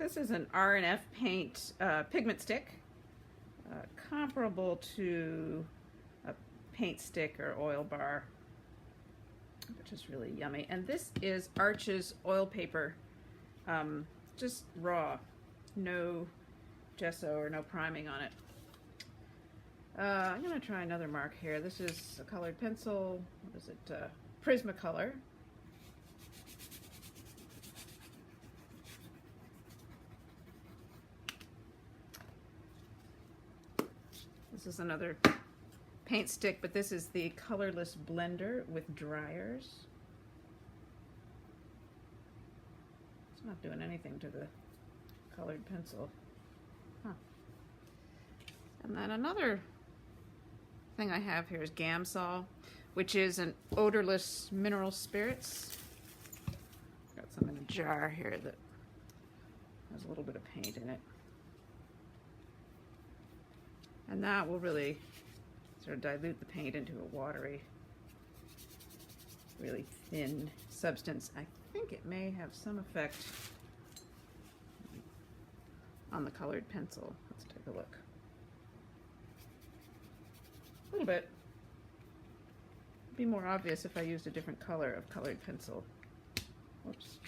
This is an R&F Paint pigment stick, comparable to a paint stick or oil bar, which is really yummy. And this is Arches oil paper, just raw, no gesso or no priming on it. I'm going to try another mark here. This is a colored pencil. What is it? Prismacolor. This is another paint stick, but this is the colorless blender with dryers. It's not doing anything to the colored pencil. Huh. And then another thing I have here is Gesso, which is an odorless mineral spirits. Got some in a jar here that has a little bit of paint in it. And that will really sort of dilute the paint into a watery, really thin substance. I think it may have some effect on the colored pencil. Let's take a look. A little bit. It'd be more obvious if I used a different color of colored pencil. Whoops.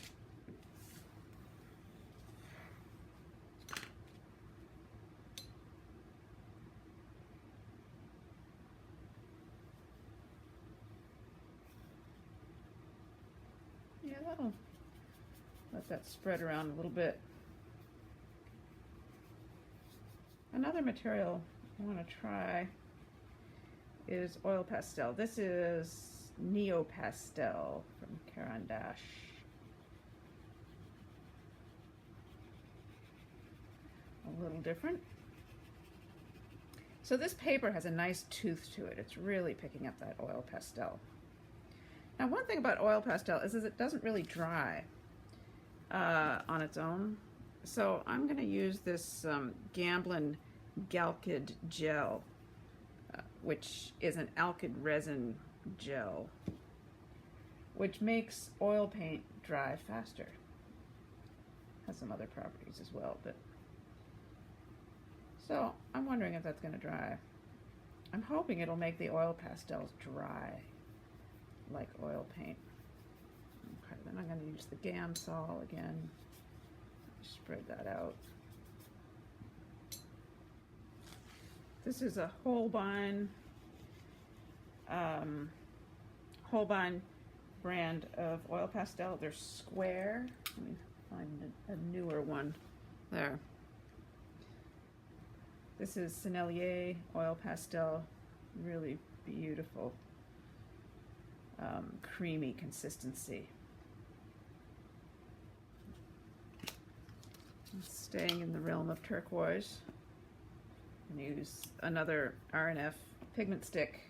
Yeah, that'll let that spread around a little bit. Another material I want to try is oil pastel. This is Neo Pastel from Caran d'Ache. A little different. So this paper has a nice tooth to it. It's really picking up that oil pastel. Now, one thing about oil pastel is it doesn't really dry on its own. So I'm going to use this Gamblin Galkyd gel, which is an alkyd resin gel, which makes oil paint dry faster. Has some other properties as well, but so I'm wondering if that's going to dry. I'm hoping it'll make the oil pastels dry like oil paint. Okay, then I'm going to use the Gesso again. Spread that out. This is a Holbein brand of oil pastel. They're square. Let me find a newer one. There. This is Sennelier oil pastel. Really beautiful, creamy consistency. Staying in the realm of turquoise, I'm going to use another R&F pigment stick.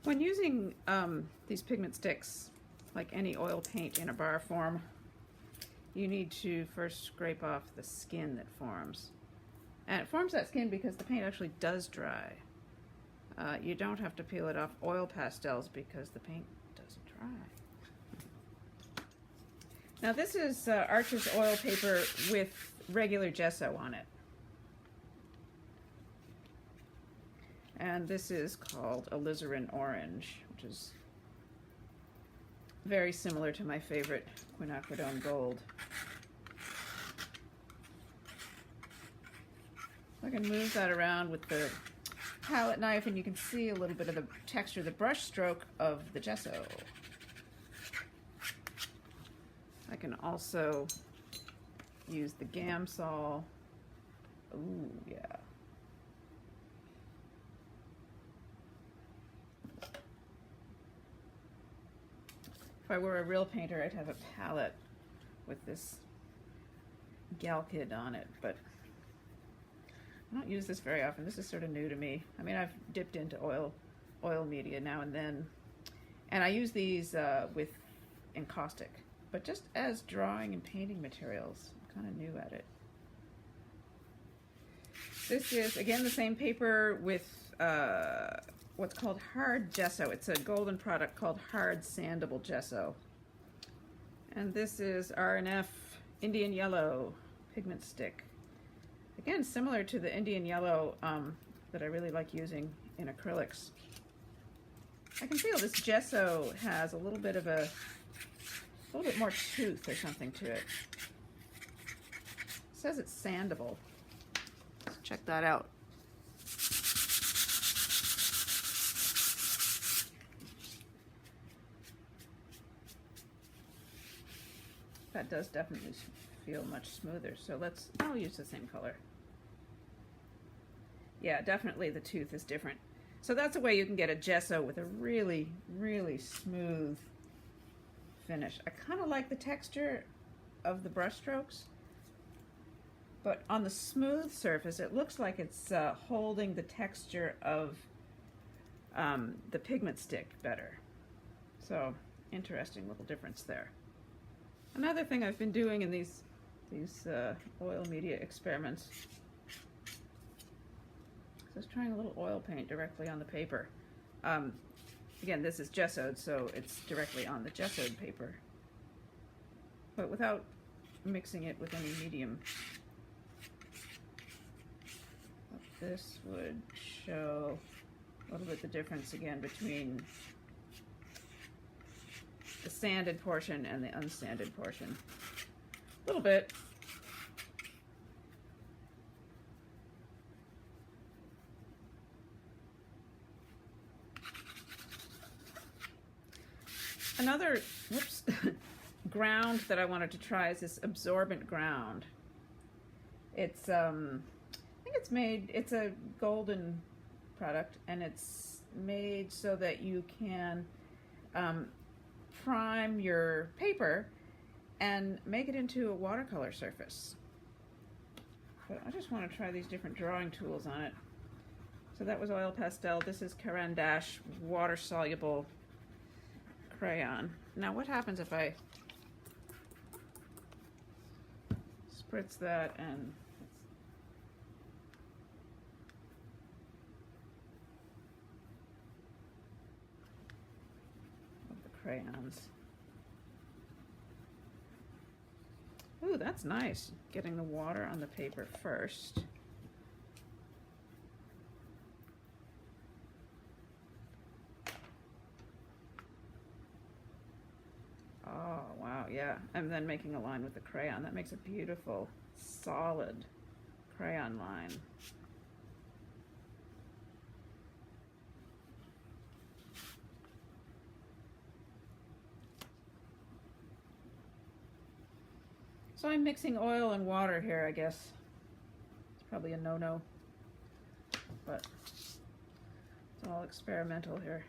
When using these pigment sticks, like any oil paint in a bar form, you need to first scrape off the skin that forms. And it forms that skin because the paint actually does dry. You don't have to peel it off oil pastels because the paint doesn't dry. Now this is Arches oil paper with regular gesso on it. And this is called alizarin orange, which is very similar to my favorite quinacridone gold. I can move that around with the palette knife and you can see a little bit of the texture, the brush stroke of the gesso. I can also use the Gesso. Ooh, yeah. If I were a real painter, I'd have a palette with this Galkyd on it, but I don't use this very often. This is sort of new to me. I mean, I've dipped into oil media now and then, and I use these with encaustic. But just as drawing and painting materials, I'm kind of new at it. This is, again, the same paper with what's called hard gesso. It's a golden product called hard Sandable gesso. And this is R&F Indian Yellow pigment stick. Again, similar to the Indian Yellow that I really like using in acrylics. I can feel this gesso has a little bit more tooth or something to it. It says it's sandable. Let's check that out. That does definitely feel much smoother. So I'll use the same color. Yeah, definitely the tooth is different. So that's a way you can get a gesso with a really, really smooth finish. I kind of like the texture of the brush strokes, but on the smooth surface, it looks like it's holding the texture of the pigment stick better. So, interesting little difference there. Another thing I've been doing in these oil media experiments, I was trying a little oil paint directly on the paper. Again, this is gessoed, so it's directly on the gessoed paper, but without mixing it with any medium. This would show a little bit the difference again between the sanded portion and the unsanded portion. A little bit. Another ground that I wanted to try is this absorbent ground. It's I think it's a golden product, and it's made so that you can prime your paper and make it into a watercolor surface. But I just want to try these different drawing tools on it. So that was oil pastel. This is Caran d'Ache water soluble crayon. Now what happens if I spritz that and the crayons. Ooh, that's nice. Getting the water on the paper first. Oh, wow, yeah. And then making a line with the crayon. That makes a beautiful, solid crayon line. So I'm mixing oil and water here, I guess. It's probably a no-no, but it's all experimental here.